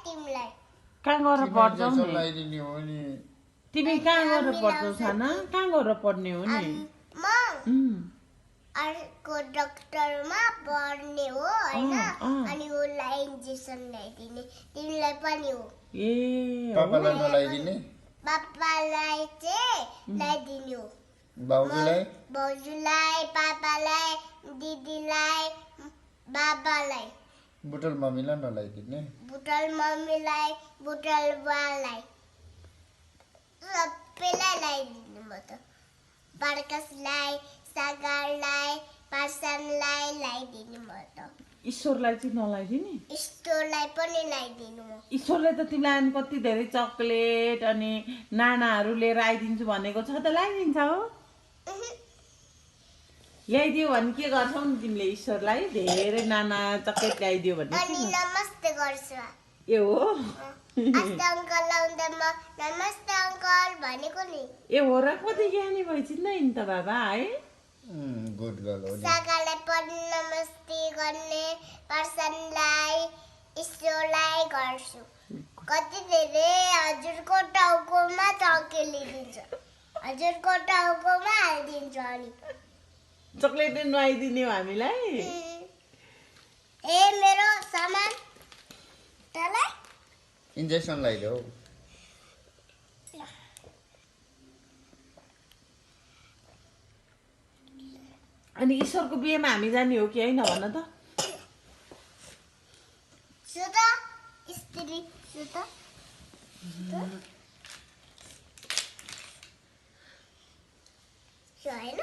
तिमीलाई कहाँ गएर पढ्छौ नि लगाइदिने हो नि तिमी कहाँ गएर पढ्छौ साना कहाँ गएर पढ्ने हो नि म अर्को डाक्टरमा पढ्ने हो हैन अनि उसलाई इन्जेक्सन ल्याइदिने तिमीलाई पनि हो ए पापालाई नलाइदिने पापालाई चाहिँ ल्याइदिने हो भाउजूलाई भाउजूलाई पापालाई दिदीलाई बाबालाई बुटल मम्मीलाई नलाइदिने बुटल मम्मीलाई बुटल बुवालाई सबैलाई ल्याइदिने म त प्रकाशलाई सागरलाई पासानलाई ल्याइदिने म त ईश्वरलाई चाहिँ नलाइदिने ईश्वरलाई पनि ल्याइदिनु म ईश्वरले त तिमीलाई अनि कति धेरै चक्लेट अनि नानाहरू लिएर आइदिन्छु भनेको छ त ल्याइदिन्छ हो ल्याइदियो भने के गर्छौ नि तिमीले ईश्वरलाई धेरै नाना चक्लेट ल्याइदियो भने अनि नमस्ते गर्छु ए हो आस्ते अङ्कल लाउँदा म नमस्ते अङ्कल भनेको नि ए हो र कति ज्ञानी भइसिन् नि त बाबा है गुड गर्ल हो नि सागालाई पनि नमस्ते गर्ने पर्सनलाई ईश्वरलाई गर्छु कति धेरै हजुरको टाउकोमा चकेलिदिन्छ हजुरको टाउकोमा हालिदिन्छ अनि चक्लेट नुहाइदिने हो हामीलाई ए मेरो सामान तँलाई इन्जेक्सन लगाइदेऊ अनि ईश्वरको बिहेमा हामी जाने हो कि होइन भन त सुता स्त्री सुता होइन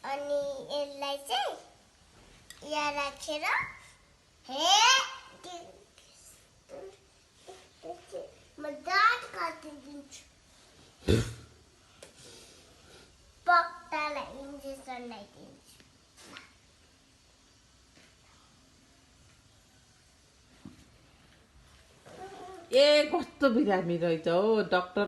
अनि यसलाई चाहिँ यहाँ राखेर हे म दाँत काटिदिन्छु पक्तालाई इन्जेक्सन लगाइदिन्छु ए कस्तो बिरामी रहेछ हो डाक्टर